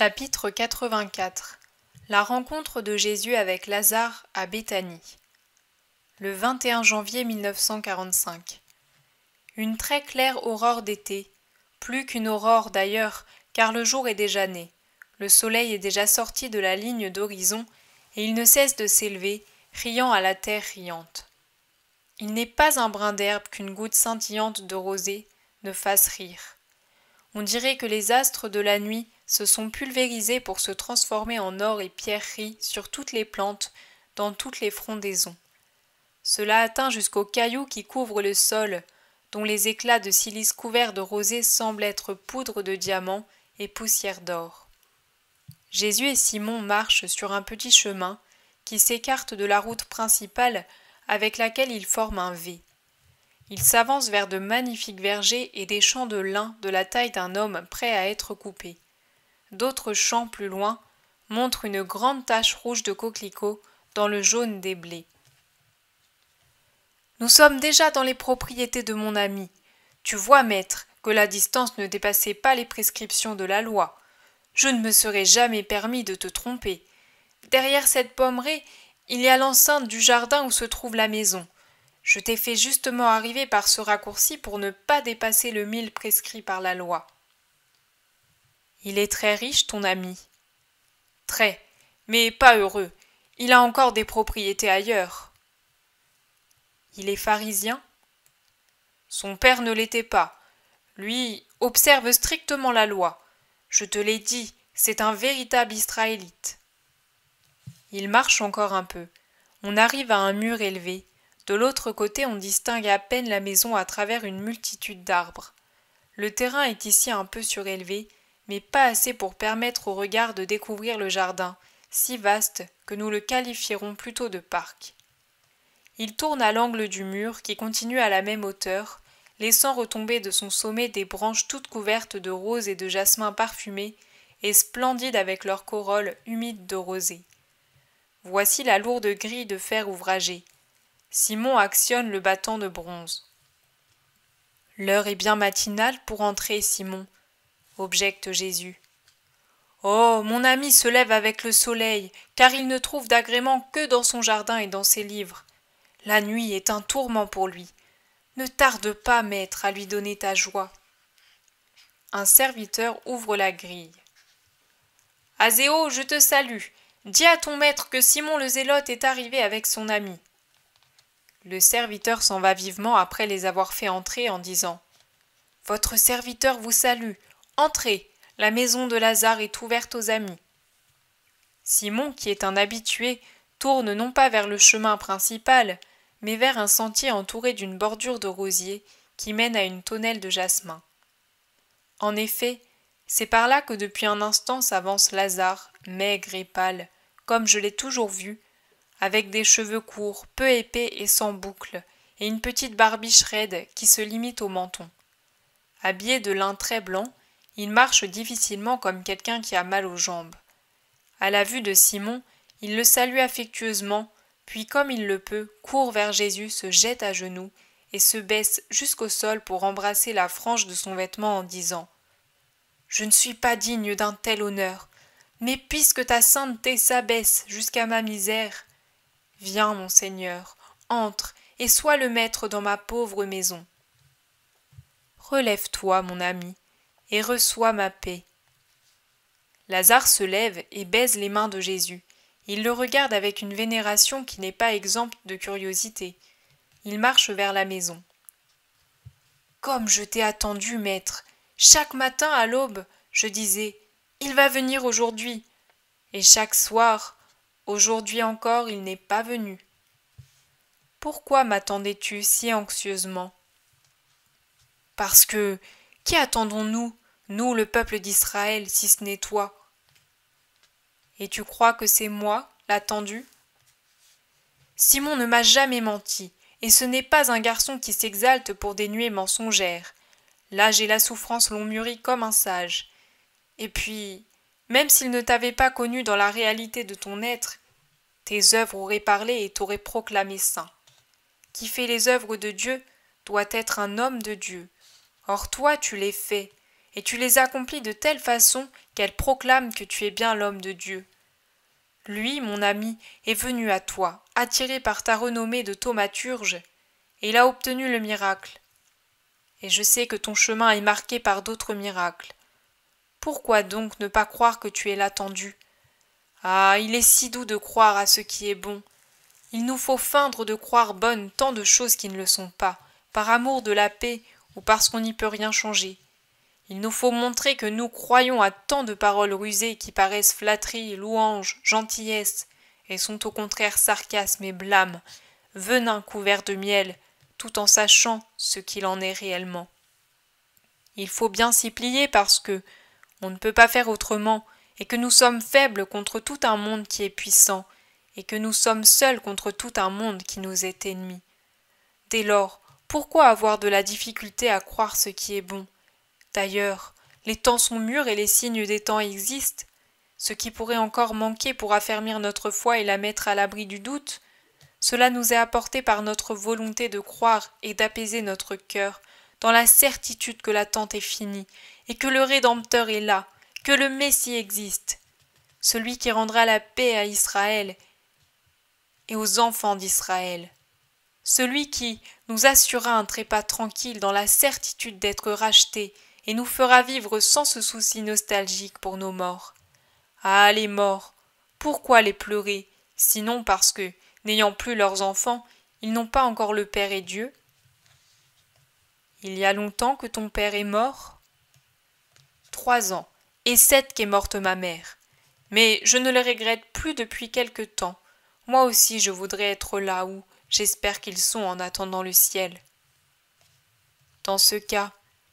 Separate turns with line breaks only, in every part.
Chapitre 84. La rencontre de Jésus avec Lazare à Béthanie. Le 21 janvier 1945. Une très claire aurore d'été, plus qu'une aurore d'ailleurs, car le jour est déjà né. Le soleil est déjà sorti de la ligne d'horizon, et il ne cesse de s'élever, riant à la terre riante. Il n'est pas un brin d'herbe qu'une goutte scintillante de rosée ne fasse rire. On dirait que les astres de la nuit se sont pulvérisés pour se transformer en or et pierreries sur toutes les plantes, dans toutes les frondaisons. Cela atteint jusqu'aux cailloux qui couvrent le sol, dont les éclats de silice couverts de rosée semblent être poudre de diamants et poussière d'or. Jésus et Simon marchent sur un petit chemin qui s'écarte de la route principale avec laquelle ils forment un V. Ils s'avancent vers de magnifiques vergers et des champs de lin de la taille d'un homme prêt à être coupé. D'autres champs plus loin montrent une grande tache rouge de coquelicots dans le jaune des blés. « Nous sommes déjà dans les propriétés de mon ami. Tu vois, maître, que la distance ne dépassait pas les prescriptions de la loi. Je ne me serais jamais permis de te tromper. Derrière cette pommeraie, il y a l'enceinte du jardin où se trouve la maison. Je t'ai fait justement arriver par ce raccourci pour ne pas dépasser le mille prescrit par la loi. » « Il est très riche, ton ami. »« Très, mais pas heureux. Il a encore des propriétés ailleurs. »« Il est pharisien ?»« Son père ne l'était pas. Lui observe strictement la loi. Je te l'ai dit, c'est un véritable Israélite. » Il marche encore un peu. On arrive à un mur élevé. De l'autre côté, on distingue à peine la maison à travers une multitude d'arbres. Le terrain est ici un peu surélevé, mais pas assez pour permettre au regard de découvrir le jardin, si vaste que nous le qualifierons plutôt de parc. Il tourne à l'angle du mur, qui continue à la même hauteur, laissant retomber de son sommet des branches toutes couvertes de roses et de jasmins parfumés, et splendides avec leurs corolles humides de rosée. Voici la lourde grille de fer ouvragée. Simon actionne le battant de bronze. « L'heure est bien matinale pour entrer, Simon, » objecte Jésus. « Oh, mon ami se lève avec le soleil, car il ne trouve d'agrément que dans son jardin et dans ses livres. La nuit est un tourment pour lui. Ne tarde pas, maître, à lui donner ta joie. » Un serviteur ouvre la grille. « Azéo, je te salue. Dis à ton maître que Simon le Zélote est arrivé avec son ami. » Le serviteur s'en va vivement après les avoir fait entrer en disant « Votre serviteur vous salue. Entrez, la maison de Lazare est ouverte aux amis. » Simon, qui est un habitué, tourne non pas vers le chemin principal, mais vers un sentier entouré d'une bordure de rosiers qui mène à une tonnelle de jasmin. En effet, c'est par là que depuis un instant s'avance Lazare, maigre et pâle, comme je l'ai toujours vu, avec des cheveux courts, peu épais et sans boucles, et une petite barbiche raide qui se limite au menton. Habillé de lin très blanc, il marche difficilement comme quelqu'un qui a mal aux jambes. À la vue de Simon, il le salue affectueusement, puis comme il le peut, court vers Jésus, se jette à genoux et se baisse jusqu'au sol pour embrasser la frange de son vêtement en disant « Je ne suis pas digne d'un tel honneur, mais puisque ta sainteté s'abaisse jusqu'à ma misère, viens, mon Seigneur, entre et sois le maître dans ma pauvre maison. Relève-toi, mon ami, et reçois ma paix. » Lazare se lève et baise les mains de Jésus. Il le regarde avec une vénération qui n'est pas exempte de curiosité. Il marche vers la maison. « Comme je t'ai attendu, maître. Chaque matin à l'aube, je disais « Il va venir aujourd'hui !» Et chaque soir, « Aujourd'hui encore, il n'est pas venu. » Pourquoi m'attendais-tu si anxieusement ? Parce que, qui attendons-nous, nous le peuple d'Israël, si ce n'est toi ? Et tu crois que c'est moi, l'attendu ? Simon ne m'a jamais menti, et ce n'est pas un garçon qui s'exalte pour des nuées mensongères. L'âge et la souffrance l'ont mûri comme un sage. Et puis, même s'il ne t'avait pas connu dans la réalité de ton être, tes œuvres auraient parlé et t'auraient proclamé saint. Qui fait les œuvres de Dieu doit être un homme de Dieu. Or toi tu les fais, et tu les accomplis de telle façon qu'elles proclament que tu es bien l'homme de Dieu. Lui, mon ami, est venu à toi, attiré par ta renommée de thaumaturge, et il a obtenu le miracle. Et je sais que ton chemin est marqué par d'autres miracles. Pourquoi donc ne pas croire que tu es l'attendu? Ah, il est si doux de croire à ce qui est bon. Il nous faut feindre de croire bonnes tant de choses qui ne le sont pas, par amour de la paix ou parce qu'on n'y peut rien changer. Il nous faut montrer que nous croyons à tant de paroles rusées qui paraissent flatteries, louanges, gentillesses, et sont au contraire sarcasme et blâme, venin couvert de miel, tout en sachant ce qu'il en est réellement. Il faut bien s'y plier parce que on ne peut pas faire autrement, et que nous sommes faibles contre tout un monde qui est puissant, et que nous sommes seuls contre tout un monde qui nous est ennemi. Dès lors, pourquoi avoir de la difficulté à croire ce qui est bon? D'ailleurs, les temps sont mûrs et les signes des temps existent. Ce qui pourrait encore manquer pour affermir notre foi et la mettre à l'abri du doute, cela nous est apporté par notre volonté de croire et d'apaiser notre cœur, dans la certitude que l'attente est finie, et que le Rédempteur est là, que le Messie existe, celui qui rendra la paix à Israël et aux enfants d'Israël, celui qui nous assurera un trépas tranquille dans la certitude d'être rachetés et nous fera vivre sans ce souci nostalgique pour nos morts. Ah, les morts, pourquoi les pleurer, sinon parce que, n'ayant plus leurs enfants, ils n'ont pas encore le Père et Dieu? Il y a longtemps que ton père est mort? 3 ans, et 7 qu'est morte ma mère. Mais je ne le regrette plus depuis quelque temps. Moi aussi je voudrais être là où j'espère qu'ils sont en attendant le ciel. Dans ce cas,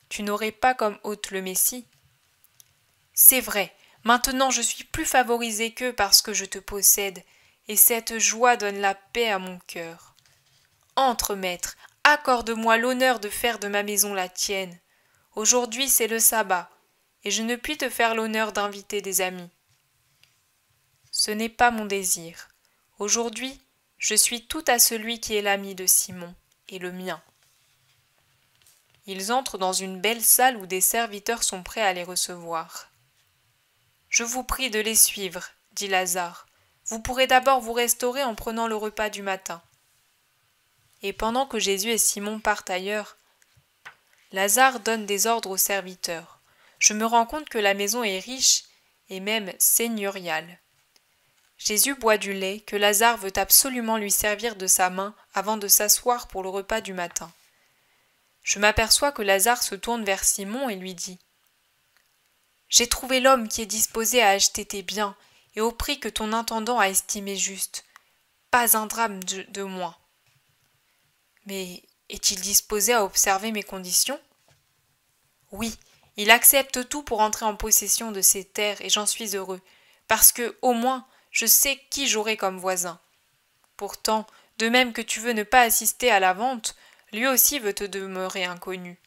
tu n'aurais pas comme hôte le Messie? C'est vrai, maintenant je suis plus favorisé qu'eux parce que je te possède, et cette joie donne la paix à mon cœur. Entre, maître, accorde-moi l'honneur de faire de ma maison la tienne. Aujourd'hui c'est le sabbat, et je ne puis te faire l'honneur d'inviter des amis. Ce n'est pas mon désir. Aujourd'hui, je suis tout à celui qui est l'ami de Simon, et le mien. Ils entrent dans une belle salle où des serviteurs sont prêts à les recevoir. Je vous prie de les suivre, dit Lazare. Vous pourrez d'abord vous restaurer en prenant le repas du matin. Et pendant que Jésus et Simon partent ailleurs, Lazare donne des ordres aux serviteurs. Je me rends compte que la maison est riche et même seigneuriale. Jésus boit du lait que Lazare veut absolument lui servir de sa main avant de s'asseoir pour le repas du matin. Je m'aperçois que Lazare se tourne vers Simon et lui dit « J'ai trouvé l'homme qui est disposé à acheter tes biens et au prix que ton intendant a estimé juste. Pas un drame de moins. Mais est-il disposé à observer mes conditions? Oui, il accepte tout pour entrer en possession de ces terres et j'en suis heureux, parce que, au moins, je sais qui j'aurai comme voisin. Pourtant, de même que tu veux ne pas assister à la vente, lui aussi veut te demeurer inconnu.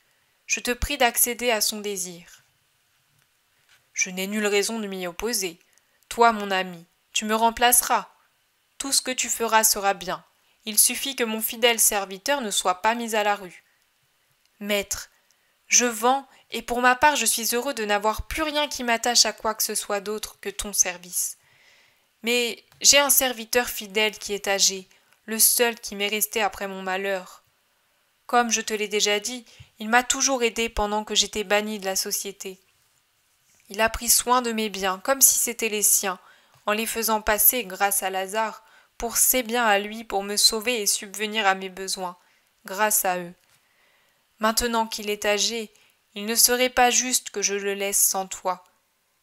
Je te prie d'accéder à son désir. Je n'ai nulle raison de m'y opposer. Toi, mon ami, tu me remplaceras. Tout ce que tu feras sera bien. Il suffit que mon fidèle serviteur ne soit pas mis à la rue. Maître, je vends, et pour ma part je suis heureux de n'avoir plus rien qui m'attache à quoi que ce soit d'autre que ton service. Mais j'ai un serviteur fidèle qui est âgé, le seul qui m'est resté après mon malheur. Comme je te l'ai déjà dit, il m'a toujours aidé pendant que j'étais banni de la société. Il a pris soin de mes biens, comme si c'étaient les siens, en les faisant passer, grâce à Lazare, pour ses biens à lui, pour me sauver et subvenir à mes besoins, grâce à eux. Maintenant qu'il est âgé, il ne serait pas juste que je le laisse sans toi.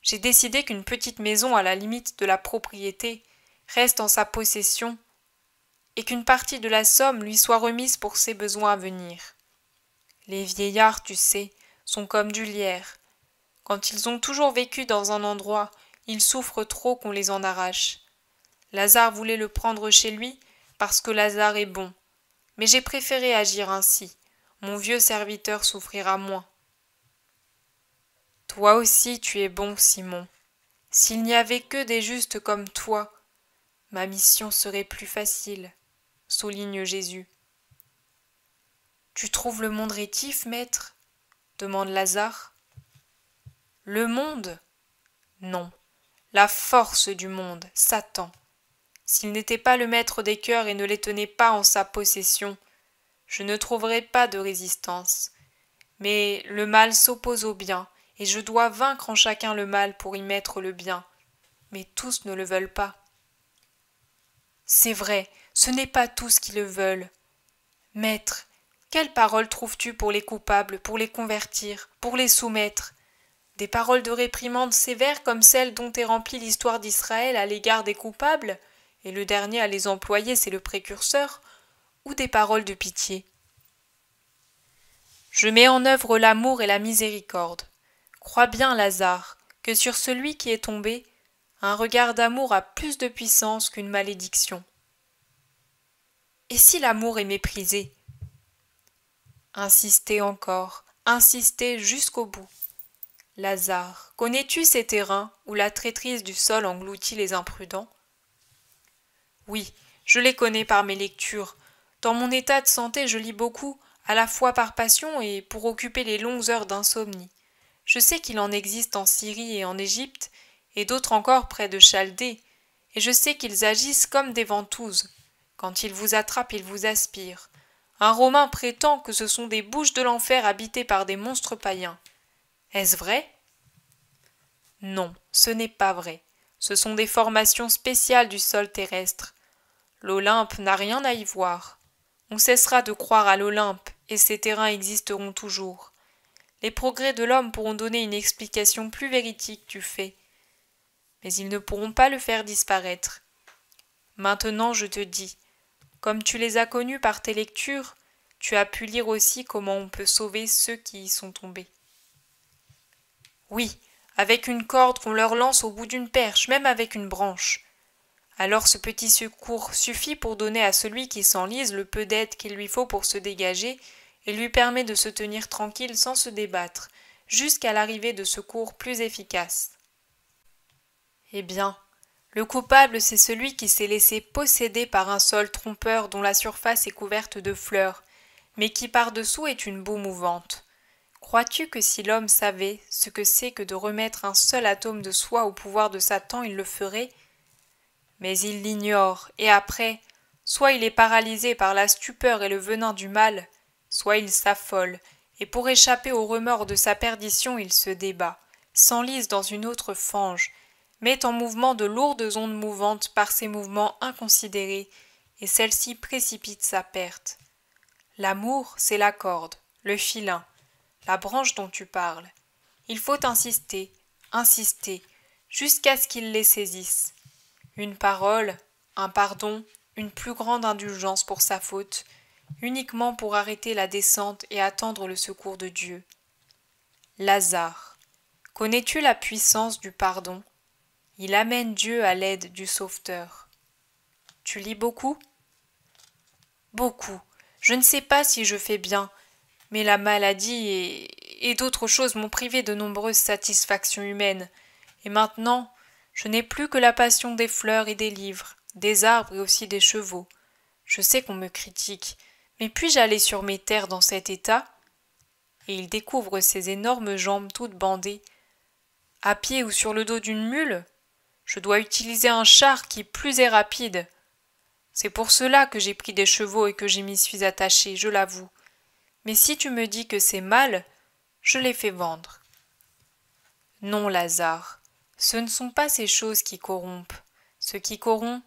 J'ai décidé qu'une petite maison à la limite de la propriété reste en sa possession et qu'une partie de la somme lui soit remise pour ses besoins à venir. Les vieillards, tu sais, sont comme du lierre. Quand ils ont toujours vécu dans un endroit, ils souffrent trop qu'on les en arrache. Lazare voulait le prendre chez lui parce que Lazare est bon, mais j'ai préféré agir ainsi. Mon vieux serviteur souffrira moins. Toi aussi tu es bon, Simon. S'il n'y avait que des justes comme toi, ma mission serait plus facile, souligne Jésus. Tu trouves le monde rétif, maître? Demande Lazare. Le monde? Non. La force du monde, Satan. S'il n'était pas le maître des cœurs et ne les tenait pas en sa possession, je ne trouverais pas de résistance. Mais le mal s'oppose au bien, et je dois vaincre en chacun le mal pour y mettre le bien. Mais tous ne le veulent pas. C'est vrai, ce n'est pas tous qui le veulent. Maître, quelles paroles trouves-tu pour les coupables, pour les convertir, pour les soumettre? Des paroles de réprimande sévères comme celles dont est remplie l'histoire d'Israël à l'égard des coupables, et le dernier à les employer, c'est le précurseur, ou des paroles de pitié? Je mets en œuvre l'amour et la miséricorde. Crois bien, Lazare, que sur celui qui est tombé, un regard d'amour a plus de puissance qu'une malédiction. Et si l'amour est méprisé? Insistez encore, insistez jusqu'au bout. Lazare, connais-tu ces terrains où la traîtrise du sol engloutit les imprudents? Oui, je les connais par mes lectures. Dans mon état de santé, je lis beaucoup, à la fois par passion et pour occuper les longues heures d'insomnie. Je sais qu'il en existe en Syrie et en Égypte, et d'autres encore près de Chaldée, et je sais qu'ils agissent comme des ventouses. Quand ils vous attrapent, ils vous aspirent. Un Romain prétend que ce sont des bouches de l'enfer habitées par des monstres païens. Est-ce vrai? Non, ce n'est pas vrai. Ce sont des formations spéciales du sol terrestre. L'Olympe n'a rien à y voir. On cessera de croire à l'Olympe, et ces terrains existeront toujours. Les progrès de l'homme pourront donner une explication plus véridique du fait, mais ils ne pourront pas le faire disparaître. Maintenant je te dis, comme tu les as connus par tes lectures, tu as pu lire aussi comment on peut sauver ceux qui y sont tombés. Oui, avec une corde qu'on leur lance au bout d'une perche, même avec une branche. Alors ce petit secours suffit pour donner à celui qui s'enlise le peu d'aide qu'il lui faut pour se dégager et lui permet de se tenir tranquille sans se débattre, jusqu'à l'arrivée de secours plus efficaces. Eh bien, le coupable, c'est celui qui s'est laissé posséder par un sol trompeur dont la surface est couverte de fleurs, mais qui par-dessous est une boue mouvante. Crois-tu que si l'homme savait ce que c'est que de remettre un seul atome de soi au pouvoir de Satan, il le ferait? Mais il l'ignore, et après, soit il est paralysé par la stupeur et le venin du mal, soit il s'affole, et pour échapper au remords de sa perdition, il se débat, s'enlise dans une autre fange, met en mouvement de lourdes ondes mouvantes par ses mouvements inconsidérés, et celle-ci précipite sa perte. L'amour, c'est la corde, le filin, la branche dont tu parles. Il faut insister, insister, jusqu'à ce qu'il les saisisse. Une parole, un pardon, une plus grande indulgence pour sa faute, uniquement pour arrêter la descente et attendre le secours de Dieu. Lazare, connais-tu la puissance du pardon? Il amène Dieu à l'aide du sauveteur. Tu lis beaucoup? Beaucoup. Je ne sais pas si je fais bien, mais la maladie et d'autres choses m'ont privé de nombreuses satisfactions humaines, et maintenant je n'ai plus que la passion des fleurs et des livres, des arbres et aussi des chevaux. Je sais qu'on me critique, mais puis-je aller sur mes terres dans cet état? Et il découvre ses énormes jambes toutes bandées. À pied ou sur le dos d'une mule? Je dois utiliser un char qui plus est rapide. C'est pour cela que j'ai pris des chevaux et que j'y m'y suis attaché, je l'avoue. Mais si tu me dis que c'est mal, je les fais vendre. Non, Lazare, ce ne sont pas ces choses qui corrompent. Ce qui corrompt,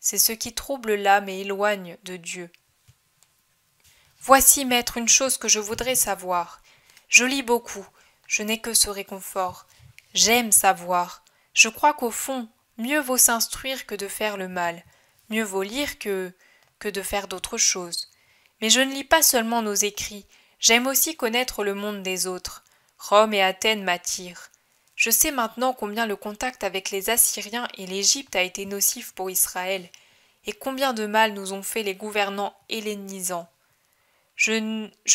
c'est ce qui trouble l'âme et éloigne de Dieu. Voici, maître, une chose que je voudrais savoir. Je lis beaucoup, je n'ai que ce réconfort. J'aime savoir. Je crois qu'au fond, mieux vaut s'instruire que de faire le mal. Mieux vaut lire que de faire d'autres choses. Mais je ne lis pas seulement nos écrits, j'aime aussi connaître le monde des autres. Rome et Athènes m'attirent. Je sais maintenant combien le contact avec les Assyriens et l'Égypte a été nocif pour Israël, et combien de mal nous ont fait les gouvernants hellénisants. Je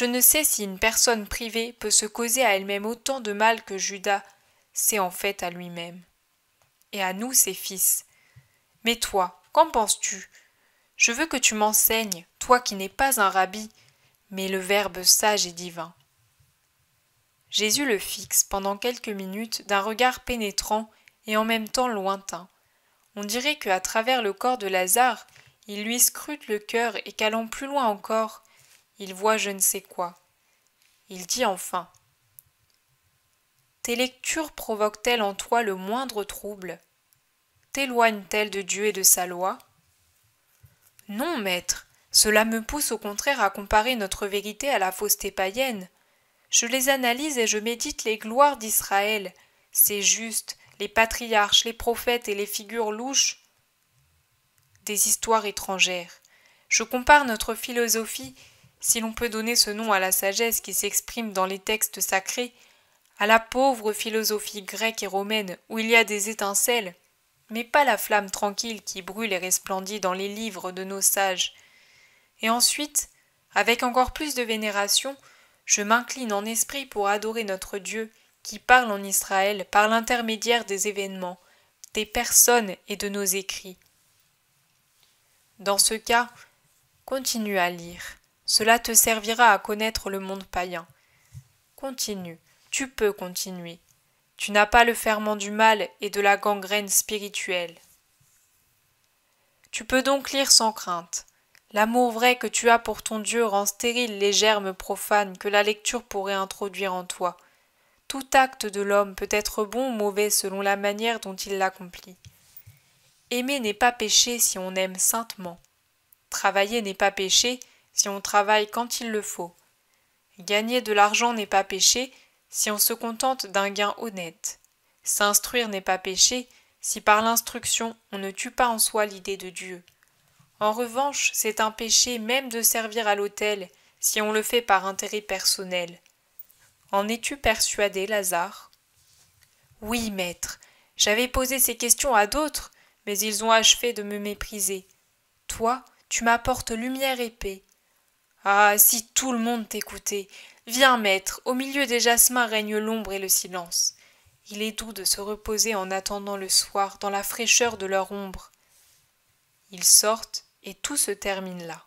ne sais si une personne privée peut se causer à elle-même autant de mal que Judas s'est en fait à lui-même. Et à nous, ses fils. Mais toi, qu'en penses-tu? Je veux que tu m'enseignes, toi qui n'es pas un rabbi, mais le Verbe sage et divin. Jésus le fixe pendant quelques minutes d'un regard pénétrant et en même temps lointain. On dirait qu'à travers le corps de Lazare, il lui scrute le cœur et qu'allant plus loin encore, il voit je ne sais quoi. Il dit enfin « Tes lectures provoquent-elles en toi le moindre trouble? T'éloignent-elles de Dieu et de sa loi? Non, maître, cela me pousse au contraire à comparer notre vérité à la fausseté païenne. Je les analyse et je médite les gloires d'Israël, ses justes, les patriarches, les prophètes et les figures louches des histoires étrangères. Je compare notre philosophie, si l'on peut donner ce nom à la sagesse qui s'exprime dans les textes sacrés, à la pauvre philosophie grecque et romaine où il y a des étincelles, mais pas la flamme tranquille qui brûle et resplendit dans les livres de nos sages. Et ensuite, avec encore plus de vénération, je m'incline en esprit pour adorer notre Dieu qui parle en Israël par l'intermédiaire des événements, des personnes et de nos écrits. Dans ce cas, continue à lire. Cela te servira à connaître le monde païen. Continue, tu peux continuer. Tu n'as pas le ferment du mal et de la gangrène spirituelle. Tu peux donc lire sans crainte. L'amour vrai que tu as pour ton Dieu rend stériles les germes profanes que la lecture pourrait introduire en toi. Tout acte de l'homme peut être bon ou mauvais selon la manière dont il l'accomplit. Aimer n'est pas péché si on aime saintement. Travailler n'est pas péché si on travaille quand il le faut. Gagner de l'argent n'est pas péché si on se contente d'un gain honnête. S'instruire n'est pas péché si par l'instruction on ne tue pas en soi l'idée de Dieu. En revanche, c'est un péché même de servir à l'autel si on le fait par intérêt personnel. En es-tu persuadé, Lazare? Oui, maître, j'avais posé ces questions à d'autres, mais ils ont achevé de me mépriser. Toi, tu m'apportes lumière et paix. Ah, si tout le monde t'écoutait! Viens, maître, au milieu des jasmins règne l'ombre et le silence. Il est doux de se reposer en attendant le soir dans la fraîcheur de leur ombre. Ils sortent et tout se termine là.